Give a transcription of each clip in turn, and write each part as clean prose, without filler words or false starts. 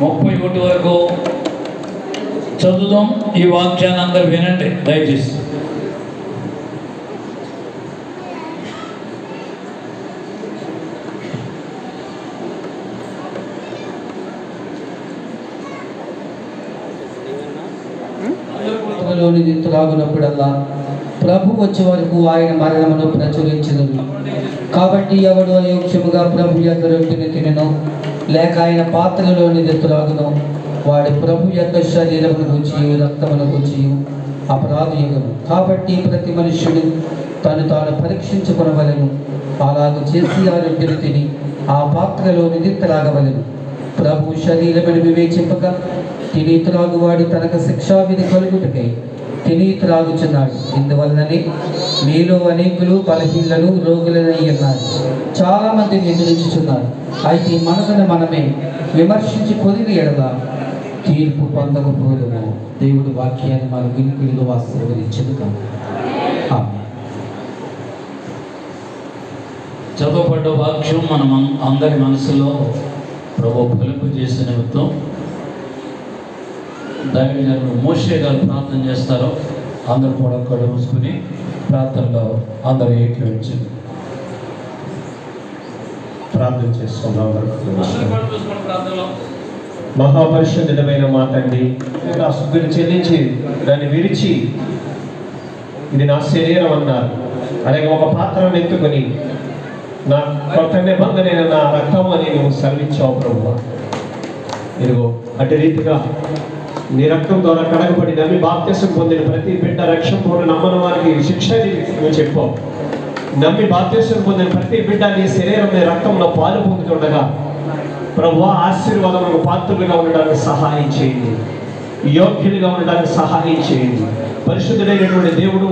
31 వరకు చదువుదాం. ఈ వాక్యాన్ని అందరూ వినండి దయచేసి. లోనిది త్రాగునప్పుడల్లా ప్రభు వచ్చే వరకు ఆయన మరణమును ప్రచురించదు. కాబట్టి ఎవడు అయోగ్యముగా ప్రభు యొక్క రొట్టెని తినను లేక ఆయన పాత్రలోనిది త్రాగును వాడు ప్రభు యొక్క శరీరమును గుచ్చియు రక్తమును గుచ్చియు అపరాధయుగను. కాబట్టి ప్రతి మనుష్యుడు తాను పరీక్షించుకొనవలెను. అలాగూ చేసి ఆ రొట్టెని తిని ఆ పాత్రలోనిది త్రాగవలెను. ప్రభు శరీరమును వివేచింపక తిని త్రాగువాడు తనకు శిక్షావిధి కలుగుటకై తిని త్రాగుచున్నాడు. ఇందువల్లనే మీలో అనేకులు బలహీనలు రోగులనై ఉన్నారు, చాలా మంది నిద్రించుచున్నారు. అయితే మనకును మనమే విమర్శించి కొదిరి ఎడల తీర్పు పొందకపోదుము. దేవుడి వాక్యాన్ని మన వినికిడిలో ఆశీర్వదించును కాక. ఆమేన్. చదవబడ్డ వాక్యం మనం అందరి మనసులో ప్రభు ఫలింపు చేసే నిమిత్తం దైవజనులు మోషే గారు ప్రార్థన చేస్తారు. అందరూ కూడా కళ్ళు మూసుకుని ప్రార్థనలో అందరూ ఏకీవించింది ప్రార్థన చేసుకుందాం. మహాపరిశుద్ధమైన మా తండ్రి, ఆ శుద్ధిని చెల్లించి దాన్ని విరిచి ఇది నా శరీరం అన్నారు. అలాగే ఒక పాత్రను ఎత్తుకొని నా కొత్త నిబంధన నా రక్తం అని నువ్వు సెలవిచ్చావు ప్రభువా. ఇదిగో అటు రీతిగా నీ రక్తం ద్వారా కడగబడి నమ్మి బాప్తిసం పొందిన ప్రతి బిడ్డ రక్షణ పూర్ణ నమ్మని వారికి శిక్ష నువ్వు చెప్పావు. నమ్మి బాప్తిసం పొందిన ప్రతి బిడ్డ నీ శరీరం నీ రక్తంలో పాలు పొందుతుండగా ప్రభువా ఆశీర్వాదములకు పాత్రులుగా ఉండడానికి సహాయం చేయండి, యోగ్యులుగా ఉండడానికి సహాయం చేయండి. పరిశుద్ధుడైనటువంటి దేవుడు,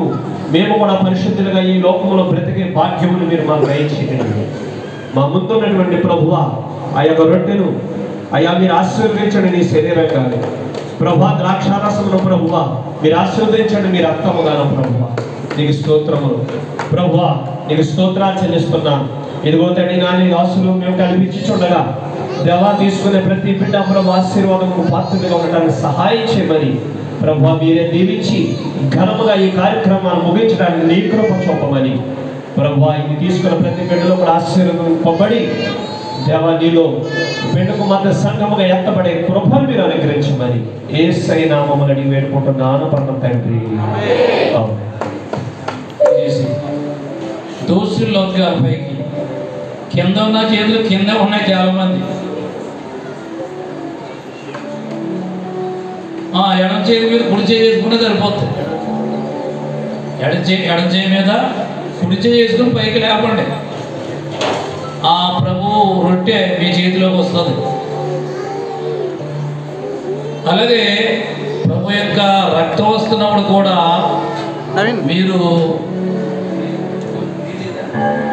మేము కూడా పరిశుద్ధులుగా ఈ లోకంలో బ్రతికే భాగ్యమును మీరు మాకు దయచేయండి. మా ముందున్నటువంటి ప్రభువా ఆ యొక్క రొట్టెను అయ్యా మీరు ఆశీర్వదించండి. నీ శరీరం కానీ ప్రభా ద్రాక్షారసమును ప్రభువా మీరు ఆశీర్వదించండి. మీ రక్తముగాను ప్రభువా నీకు స్తోత్రములు. ప్రభువా నీకు స్తోత్రాలు చెల్లిస్తున్నాను. ఇదిగో తండ్రి నాని ఆశలు మేము కల్పించుండగా దేవా తీసుకునే ప్రతి బిడ్డ ప్రభు ఆశీర్వాదము పాత్రగా ఉండడానికి సహాయం చేయమని ప్రభువా మీరే దీవించి ఘనముగా ఈ కార్యక్రమాన్ని ముగించడానికి నీ కృప చూపమని ప్రభువా ఇది తీసుకున్న ప్రతి బిడ్డలో కూడా ఆశీర్వాదం పొంబడి దేవా నీలో బిడ్డకు మధ్య సంఘముగా ఎత్తబడే కృపను మీరు అనుగ్రహించమని యేసయ్య నామమున అడిగి వేడుకుంటున్నాను పరమ తండ్రి. దోషుల్లోకి గారి పైకి కింద ఉన్న చేతులు కింద ఉన్నాయి చాలా మంది. ఎడం చేతి మీద కుడి చేయి వేసుకుంటే సరిపోతుంది. ఎడం చేయి మీద కుడి చేయి వేసుకుని పైకి లేపండి. ఆ ప్రభు రొట్టె మీ చేతిలోకి వస్తుంది. అలాగే ప్రభు యొక్క రక్తం వస్తున్నప్పుడు కూడా మీరు Yeah.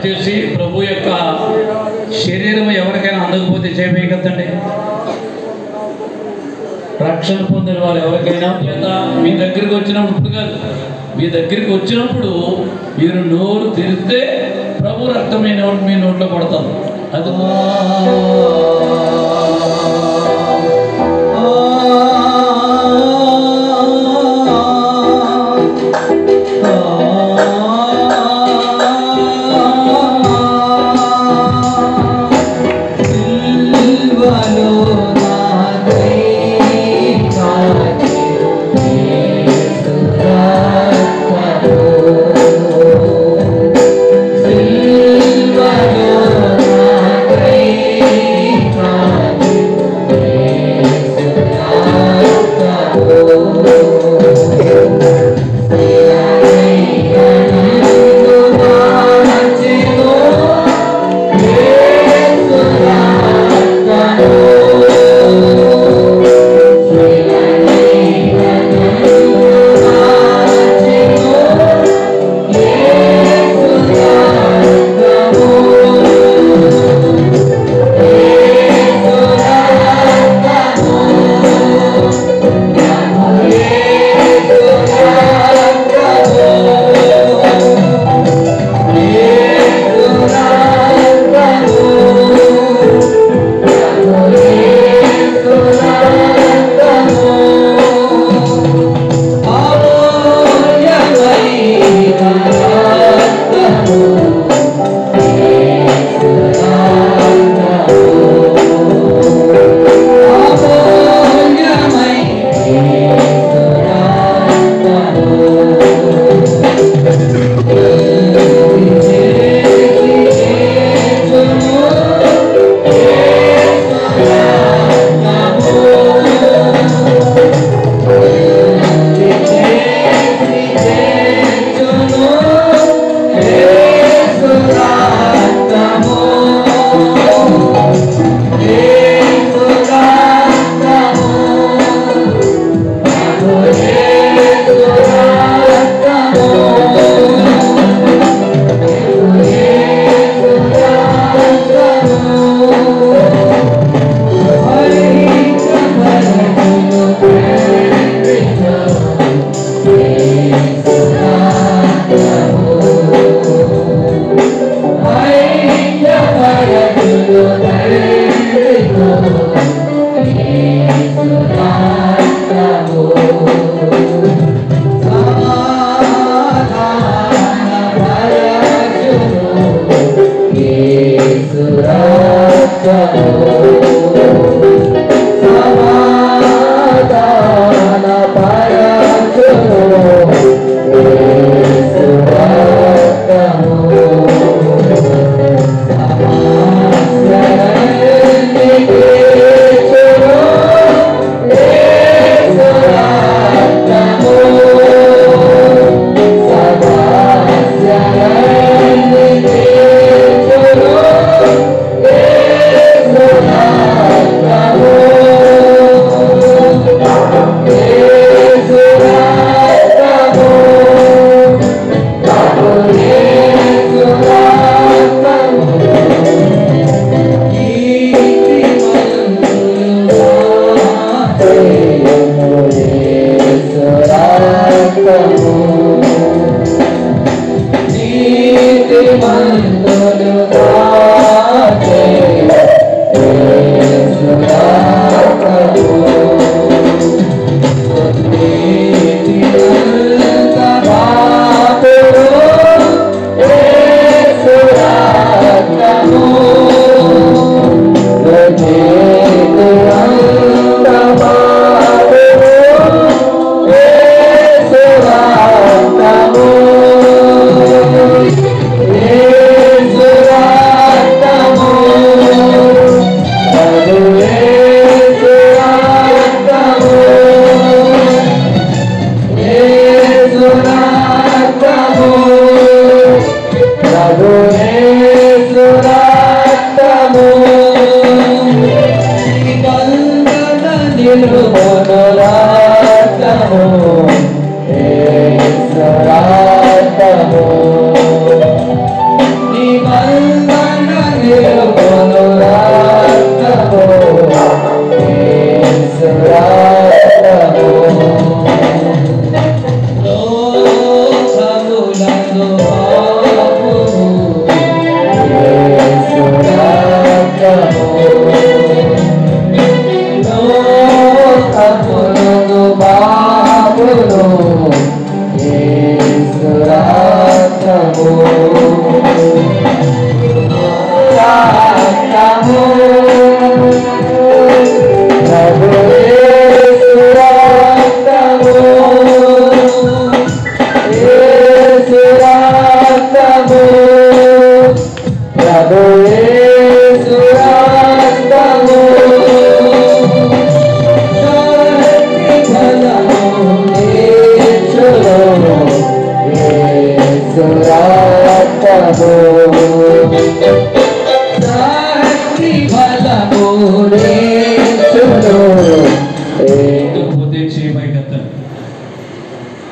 దయచేసి ప్రభు యొక్క శరీరం ఎవరికైనా అందకపోతే చేయబోయగలండి. రక్షణ పొందిన వారు ఎవరికైనా లేదా మీ దగ్గరికి వచ్చినప్పుడు కాదు, మీ దగ్గరికి వచ్చినప్పుడు మీరు నోరు తెరిస్తే ప్రభు రక్తమైన మీ నోట్లో పడతారు. అది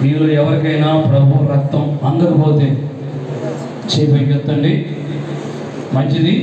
మీలో ఎవరికైనా ప్రభు రక్తం అందకపోతే చేపైకెత్తండి. మంచిది.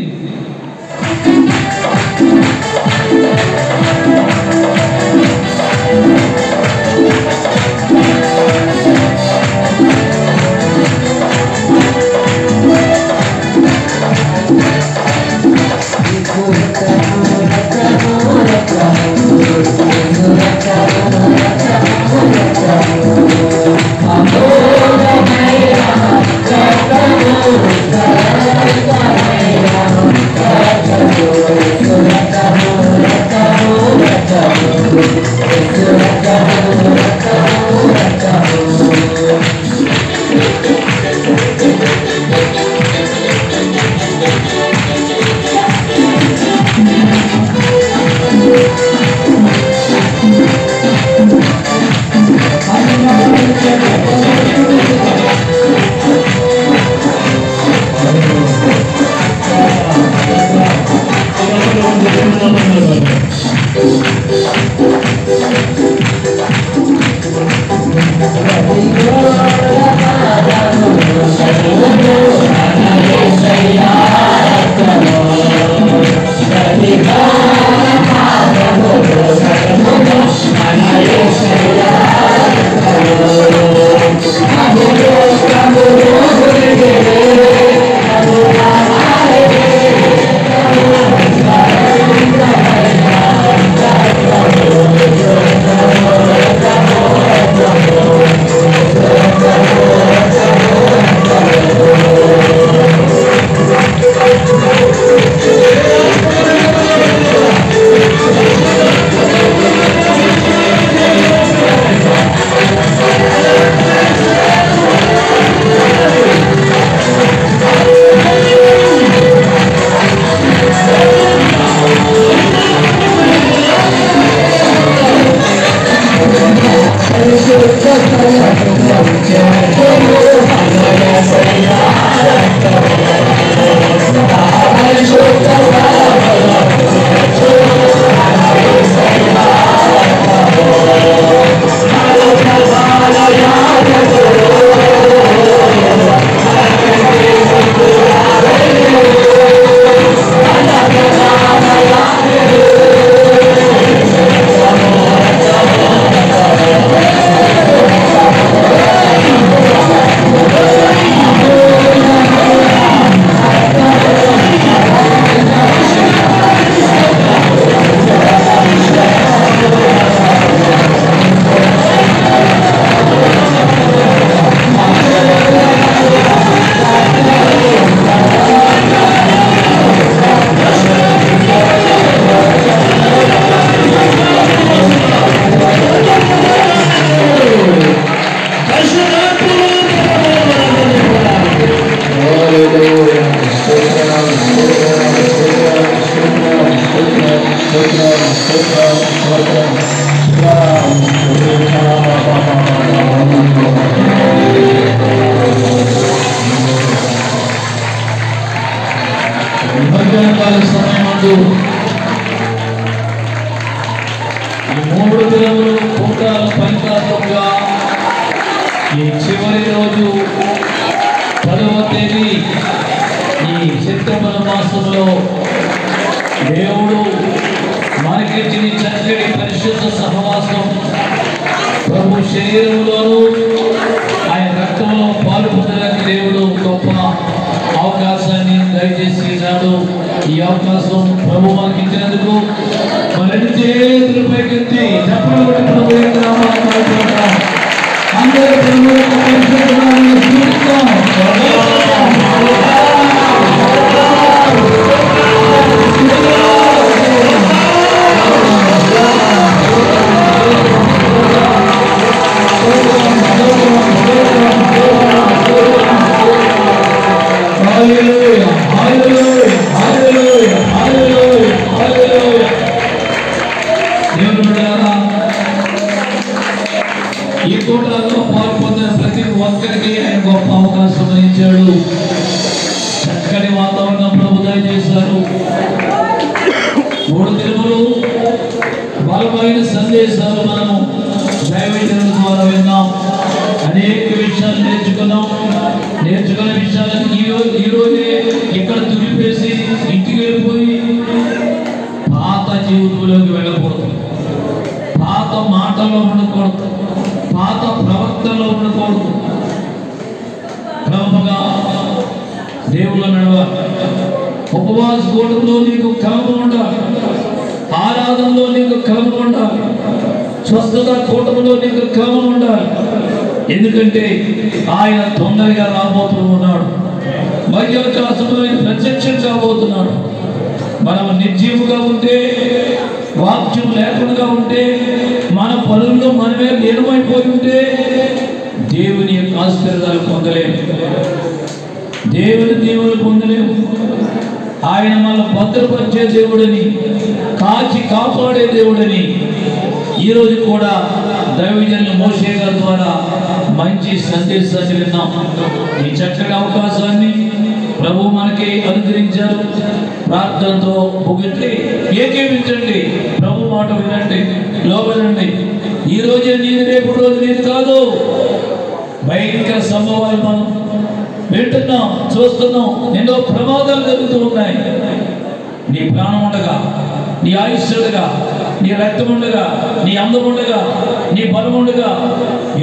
ఈ చివరి రోజు 10వ తేదీ ఈ సెప్టెంబర్ మాసంలో దేవుడు మనకిచ్చిన చక్కటి పరిశుద్ధ సహవాసం ప్రభు శరీరంలోనూ ఆయన రక్తంలో పాలు పొందడానికి దేవుడు గొప్ప అవకాశాన్ని దయచేసినాడు. ఈ అవకాశం ప్రభు మనకి ఇచ్చినందుకు మన చేతుల పైకెత్తి అందరూ ప్రభు యొక్క పరిశుద్ధనామమును స్తుతిద్దాం. ఈ కూటలో పాల్పొందిన ప్రతి ఒక్కరికి ఆయన గొప్ప అవకాశం ఇచ్చాడు. చక్కటి వాతావరణం ప్రభు దయచేశారు. 3 దినములు బలమైన సందేశాలు మనము దైవజనుల ద్వారా విన్నాం. అనేక విషయాలు నేర్చుకున్నాం. నేర్చుకున్న విషయాలను ఈ రోజే ఇక్కడ తుడిపేసి ఇంటికి వెళ్ళిపోయి పాత జీవితంలోకి వెళ్ళకూడదు, పాత మాటల్లో ఉండకూడదు, పాత ప్రవక్తలో ఉండకూడదు. క్రమముగా దేవుళ్ళ నడవాలి. ఉపవాస కూటంలో నీకు క్రమం ఉండాలి. ఆరాధనలో నీకు క్రమం ఉండాలి. స్వస్థత కూటంలో నీకు క్రమం ఉండాలి. ఎందుకంటే ఆయన తొందరగా రాబోతూ ఉన్నాడు. మధ్యాకాశంలో ఆయన ప్రత్యక్షం కాబోతున్నాడు. మనం నిర్జీవుగా ఉంటే, వాక్యం లేకుండా ఉంటే, మన పనుల్లో మనమే లీనమైపోయి ఉంటే దేవుని యొక్క ఆశీర్వాదాలు పొందలేము, దేవుని దీవులు పొందలేము. ఆయన మనల్ని భద్రపరిచే దేవుడని, కాచి కాపాడే దేవుడని ఈరోజు కూడా దైవజనులు మోషే గారి ద్వారా మంచి సందేశాన్ని విన్నాం. ఈ చక్కటి అవకాశాన్ని ప్రభు మనకి అనుగ్రహించారు. ప్రార్థనతో ముగించి ఏకీవించండి, ప్రభు మాట వినండి, లోబడండి. ఈ రోజే నీది, రేపు రోజు నీది కాదు. భయంకర సంభవాలు మనం వింటున్నాం, చూస్తున్నాం. ఎన్నో ప్రమాదాలు జరుగుతూ ఉన్నాయి. నీ ప్రాణం ఉండగా, నీ ఆయుష్ ఉండగా, నీ రక్తం ఉండగా, నీ అందం ఉండగా, నీ బలం ఉండగా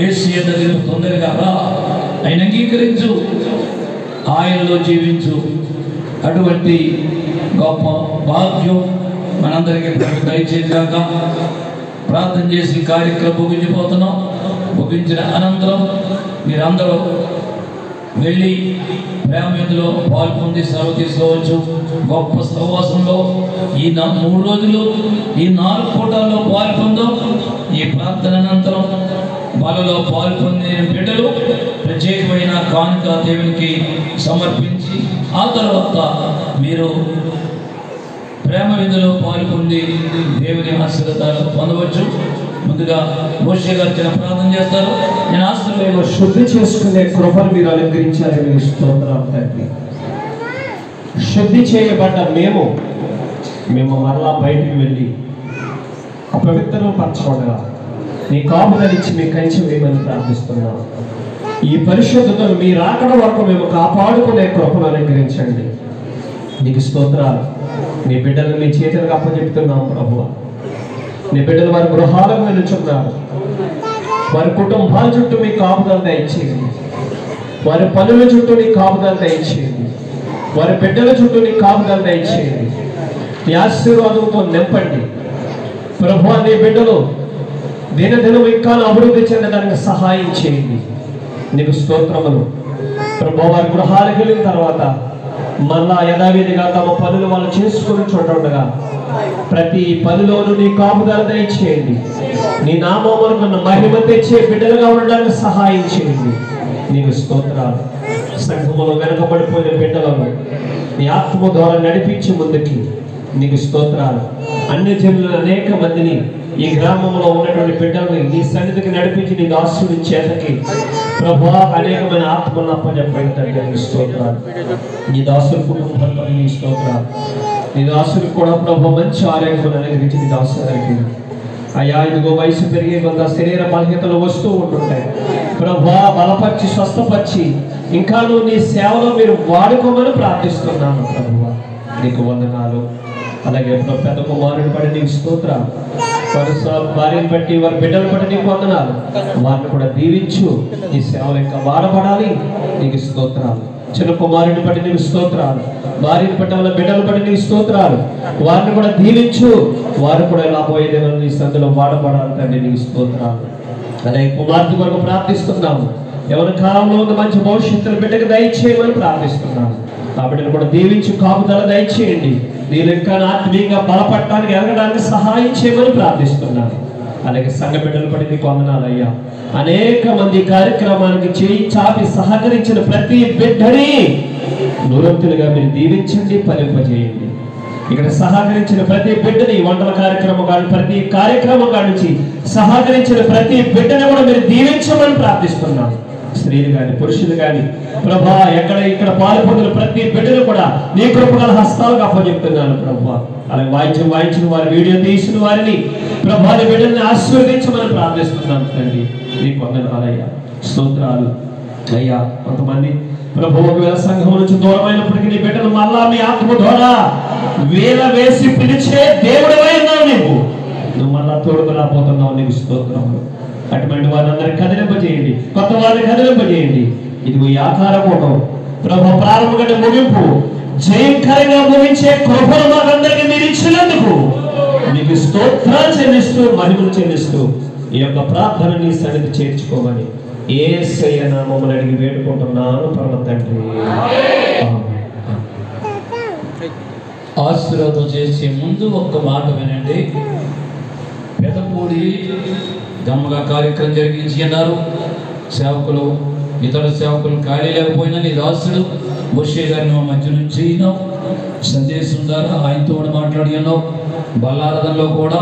యేసు దగ్గర తొందరగా రా. ఆయన అంగీకరించు, ఆయనలో జీవించు. అటువంటి గొప్ప భాగ్యం మనందరికీ దయచేయగాక. ప్రార్థన చేసి కార్యక్రమం ముగించిపోతున్నాం. ముగించిన అనంతరం మీరందరూ వెళ్ళి ప్రేమలో పాల్పొంది సెలవు తీసుకోవచ్చు. గొప్ప సహవాసంలో ఈ 3 రోజులు, ఈ 4 పూటల్లో పాల్పొందాం. ఈ ప్రార్థన అనంతరం వాళ్ళలో పాల్పొందిన బిడ్డలు ప్రత్యేకమైన కానుక దేవునికి సమర్పించి ఆ తర్వాత మీరు ప్రేమ విందులో పాల్పొంది దేవుని ఆశీర్వాదాలు పొందవచ్చు. ముందుగా మోషే గారు చిన్న ప్రార్థన చేస్తారు. నేను ఆశీర్వాదం శుద్ధి చేసుకునే కృపను మీరు అనుగ్రహించాలని మీరు స్తోత్రం తండ్రి. శుద్ధి చేయబడ్డ మేము మరలా బయటికి వెళ్ళి అపవిత్రం పరచకుండా నీ కాపుదలిచ్చి మీ కంచె వేయమని ప్రార్థిస్తున్నాం. ఈ పరిశుద్ధతను మీ రాకడ వరకు మేము కాపాడుకునే కృపను అనుగ్రహించండి. నీకు స్తోత్రాలు. నీ బిడ్డలు మీ చేతులకు అప్పచెప్తున్నాం ప్రభువా. నీ బిడ్డలు వారి గృహాలకు వెళుచున్నారు. వారి కుటుంబాల చుట్టూ మీ కాపుదల దయచేయండి. వారి పనుల చుట్టూ నీ కాపుదల దయచేయండి. వారి బిడ్డల చుట్టూ నీ కాపుదల దయచేయండి. నీ ఆశీర్వాదంతో నింపండి ప్రభువా. నీ బిడ్డలు దినదినం ఇంకా అభివృద్ధి చెందడానికి సహాయం చేయండి. నీకు స్తోత్రములు ప్రభువా. వారి గృహాలకు వెళ్ళిన తర్వాత మళ్ళా యథావిధిగా తమ పనులు వాళ్ళు చేసుకుని చూడగా ప్రతి పనిలోనూ నీ కాపుదల దయచేయండి. నీ నామమునకు మహిమ తెచ్చే బిడ్డలుగా ఉండడానికి సహాయం చేయండి. నీకు స్తోత్రాలు. సంఘములో వెనుకబడిపోయిన బిడ్డలను నీ ఆత్మ ద్వారా నడిపించి ముందుకి నీకు స్తోత్రాలు. అన్ని జనులను అనేక మందిని ఈ గ్రామంలో ఉన్నటువంటి బిడ్డల్ని నీ సన్నిధికి నడిపించి నీ దాసుడి చేతకి ప్రభువా అనేకమైన ఆత్మలను అప్పచెప్పండి తండ్రి. నీ స్తోత్రాలు. నీ దాసుడి కుటుంబంలో నీ స్తోత్రాలు. నీ దాసుడికి కూడా ప్రభు మంచి ఆరోగ్యం అనుగ్రహించి నీ దాసుడికి అయ్యా ఇదిగో వయసు పెరిగే కొంత శరీర బలహీనతలు వస్తూ ఉంటుంటాయి. ప్రభువా బలపరిచి స్వస్థపరిచి ఇంకా నువ్వు నీ సేవలో మీరు వాడుకోమని ప్రార్థిస్తున్నాను ప్రభువా. నీకు వందనాలు. అలాగే పెద్ద కుమారుని బట్టి నీకు స్తోత్రాలు. వారి భార్యను బట్టి వారి బిడ్డలు బట్టి నీకు వందనాలు. వారిని కూడా దీవించు, నీ సేవలు ఇంకా వాడబడాలి. నీకు స్తోత్రాలు. చిన్న కుమారుని బట్టి నీకు స్తోత్రాలు. వారిని బట్టి వాళ్ళ బిడ్డలు బట్టి నీకు స్తోత్రాలు. వారిని కూడా దీవించు, వారు కూడా ఇలా పోయేదేమో నీ సందులో వాడబడాలి తండ్రి. నీకు స్తోత్రాలు. అలాగే కుమార్తె కొరకు ప్రార్థిస్తున్నాము. ఎవరి కాలంలో ఉన్న మంచి భవిష్యత్తును బిడ్డకు దయచేయమని ప్రార్థిస్తున్నాము. ఆ బిడ్డను కూడా దీవించి కాపుదల దయచేయండి. నేను ఇంకా ఆత్మీయంగా బలపడటానికి ఎదగడానికి సహాయం చేయమని ప్రార్థిస్తున్నాను. అలాగే సంఘ బిడ్డలు పడి నీకు వందనాలయ్యా. అనేక మంది కార్యక్రమానికి చేయి చాపి సహకరించిన ప్రతి బిడ్డని నూరంతులుగా మీరు దీవించండి, ఫలింపజేయండి. ఇక్కడ సహకరించిన ప్రతి బిడ్డని వంటల కార్యక్రమం కాదు, ప్రతి కార్యక్రమం కానించి సహకరించిన ప్రతి బిడ్డని కూడా మీరు దీవించమని ప్రార్థిస్తున్నాను. స్త్రీలు కానీ పురుషులు కానీ ప్రభా ఎక్కడ ఇక్కడ పాల్పొందిన ప్రతి బిడ్డను కూడా నీ కృపగల హస్తాలకు అప్పచెప్తున్నాను ప్రభా. అలాగే వాయించిన వారి వీడియో తీసిన వారిని ప్రభా నీ బిడ్డల్ని ఆశీర్వదించమని ప్రార్థిస్తున్నాను తండ్రి. నీకు వందనాలయ్యా, స్తోత్రాలు అయ్యా. కొంతమంది ప్రభు ఒకవేళ సంఘం నుంచి దూరమైనప్పటికీ నీ బిడ్డలు మళ్ళా మీ ఆత్మ ద్వారా వేల వేసి పిలిచే దేవుడివై ఉన్నావు. నువ్వు మళ్ళా తోడుకు రాబోతున్నావు. నీకు స్తోత్రములు. అటువంటి వారందరినీ కదిలింపజేయండి, కొత్త వారిని కదిలింపజేయండి. ఇదిగో ఈ ఆకార కూటం ప్రభు ప్రారంభంగా ముగింపు జయకరంగా ముగించే కృపను మాకందరికీ మీరు ఇచ్చినందుకు మీకు స్తోత్రాలు చెల్లిస్తూ మహిమలు చెల్లిస్తూ ఈ యొక్క ప్రార్థన నీ సన్నిధి చేర్చుకోమని యేసయ్య నామమున అడిగి వేడుకుంటున్నాను పరమ తండ్రి. ఆశీర్వాదం చేసే ముందు ఒక్క మాట వినండి. పెదపూడి గమ్మగా కార్యక్రమం జరిగించి అన్నారు. సేవకులు ఇతర సేవకులు ఖాళీ లేకపోయినా నీ దాసుడు బొషే గారిని మా మధ్య నుంచి సందేశం ద్వారా ఆయనతో కూడా మాట్లాడి ఉన్నావు. బల్లారథంలో కూడా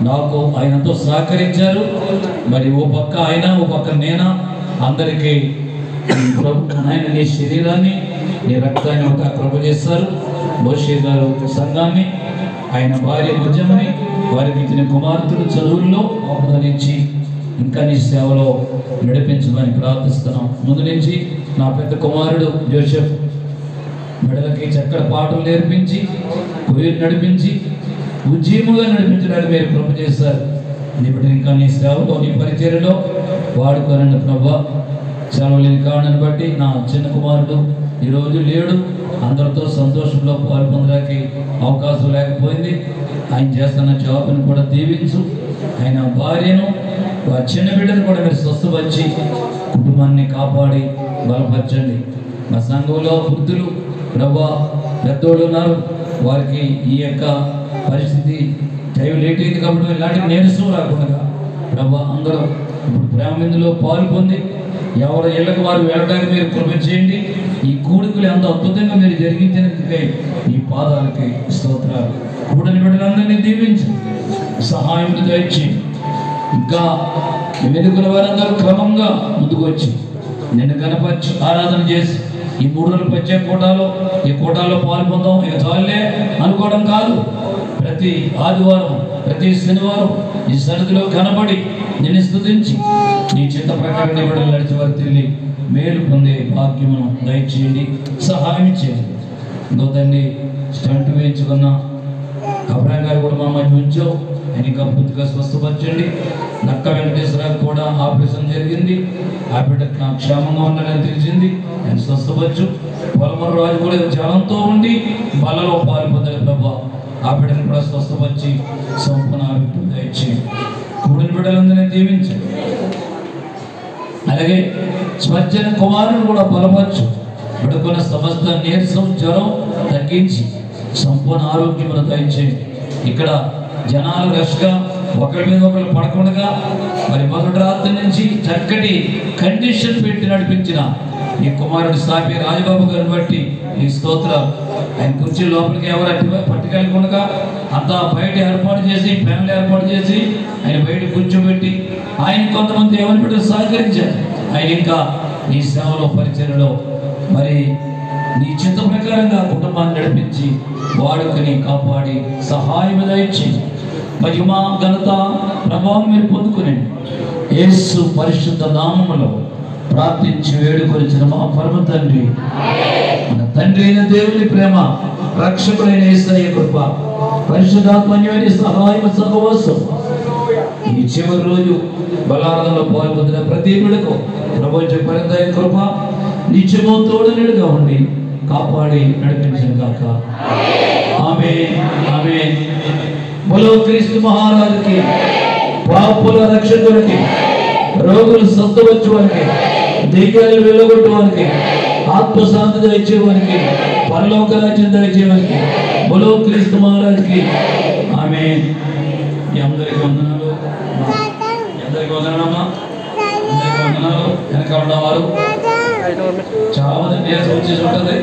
నాకు ఆయనతో సహకరించారు. మరి ఓ పక్క ఆయన ఓ పక్క నేనా అందరికీ ఆయన నీ శరీరాన్ని నీ రక్తాన్ని ఒక కృప చేస్తారు. బొషే గారు సంఘాన్ని ఆయన భార్య భుజమని వారికి ఇచ్చిన కుమార్తెలు చదువుల్లో ఆహ్వానించి ఇంకా నీ సేవలో నడిపించమని ప్రార్థిస్తున్నాం. ముందు నుంచి నా పెద్ద కుమారుడు జోసెఫ్ బిడ్డలకి చక్కటి పాటలు నేర్పించి కొయ్యలు నడిపించి ఉద్యమంగా నడిపించడానికి మీరు కృప చేశారు. నీ బిడ్డలు ఇంకా నీ సేవలో నీ పరిచర్యలో వాడుకోనండి ప్రభా. సెలవు లేని కారణాన్ని బట్టి నా చిన్న కుమారుడు ఈరోజు లేడు. అందరితో సంతోషంలో పాల్పొందడానికి అవకాశం లేకపోయింది. ఆయన చేస్తున్న జాబ్ని కూడా దీవించు. ఆయన భార్యను వారి చిన్న బిడ్డను కూడా మీరు స్వస్థపరిచి కుటుంబాన్ని కాపాడి బలపరచండి. మా సంఘంలో వృద్ధులు ప్రభా పెద్దోళ్ళు ఉన్నారు. వారికి ఈ యొక్క పరిస్థితి టైం లేట్ అయింది కాబట్టి ఇలాంటి నీరసం రాకుండా ప్రభా అందరూ ఇప్పుడు ప్రేమ విందులో పాల్పొంది ఎవరి ఇళ్ళకి వారు వెళ్ళడానికి మీరు కృప చేయండి. ఈ కూడికలు ఎంత అద్భుతంగా మీరు జరిగించినందుకే ఈ పాదాలకి స్తోత్రాలు. కూడని బిడ్డలందరినీ దీవించి సహాయం దయచి ఇంకా వెనుకల వారందరూ క్రమంగా ముందుకు వచ్చి నిన్ను కనపరిచి ఆరాధన చేసి ఈ 3 రోజులు ప్రత్యేక కోటాలో ఈ కోటాలో పాల్పొందాం ఇక చాలే అనుకోవడం కాదు. ప్రతి ఆదివారం ప్రతి శనివారం ఈ సన్నిధిలో కనబడి నిన్ను స్తుతించి నీ చిత్త ప్రకారం బిడ్డలు నడిచి వారు తిరిగి మేలు పొందే భాగ్యమును దయచేయండి, సహాయం చేయండి. ఇంకోదండి స్టంట్ వేయించుకున్న అబ్రాహం గారు కూడా మా మధ్య ఉంచావు. ఆయన ఇంకా పూర్తిగా స్వస్థపరచండి. నక్క వెంకటేశ్వరరావు కూడా ఆపరేషన్ జరిగింది. ఆ బిడ్డ క్షేమంగా ఉండాలని తెలిసింది. ఆయన స్వస్థపరచు. పొలమర రాజు కూడా జ్వరంతో ఉండి బలలో పాల్పొందాలి ప్రభా. ఆ బిడ్డను కూడా స్వస్థపరిచి సంపూర్ణ ఆరోగ్యం దయచేయండి. కూడిన బిడ్డలందరినీ దీవించండి. అలాగే స్వచ్ఛన కుమారుని కూడా బలపరచు. పడుకున్న సమస్త నీరసం జ్వరం తగ్గించి సంపూర్ణ ఆరోగ్యం దయచేయండి. ఇక్కడ జనాలు రష్గా ఒకరి మీద ఒకరు పడకుండా మరి మొదటి రాత్రి నుంచి చక్కటి కండిషన్ పెట్టి నడిపించిన ఈ కుమారుడు సాపి రాజబాబు గారిని బట్టి ఈ స్తోత్రం. ఆయన కుర్చీ లోపలికి ఎవరు అట్టి పట్టుకెళ్ళకుండా అంతా బయట ఏర్పాటు చేసి ఫ్యామిలీ ఏర్పాటు చేసి ఆయన బయట కూర్చోబెట్టి ఆయన కొంతమంది ఎవరి బిడ్డలు సహకరించారు. ఆయన ఇంకా నీ సేవలో పరిచర్యలో మరి నీ చిత్త ప్రకారంగా కుటుంబాన్ని నడిపించి వాడుకొని కాపాడి సహాయం దయచి మహిమ ఘనత ప్రభావం మీరు పొందుకునండి. యేసు పరిశుద్ధ నామములో ప్రార్థించి వేడుకొలిచిన మా పరమ తండ్రి, మన తండ్రి అయిన దేవుని ప్రేమ, రక్షకుడైన యేసయ్య కృప, పరిశుద్ధాత్మన్యమైన సహాయం సహవాసం ఈ చివరి రోజు బలార్థంలో పాల్పొందిన ప్రతి బిడ్డకు ప్రభువు చెప్పిన కృప నిత్యము తోడునిడుగా ఉండి కాపాడి నడిపించిన గాక. ఆమేన్, ఆమేన్. బలో క్రీస్తు మహారాజుకి, పాపుల రక్షకునికి, రోగులు స్వస్థపరచువానికి, దెయ్యాలు వెళ్ళగొట్టువానికి, ఆత్మశాంతి దయచేవానికి, పరలోక రాజ్యం దయచేవానికి, బలో క్రీస్తు మహారాజుకి. ఆమేన్. మీ అందరికీ వందనాలు, అందరికీ వందనాలమ్మా, అందరికీ వందనాలు. వెనక ఉన్నవారు చాలా మంది పేరు వచ్చేసి ఉంటుంది.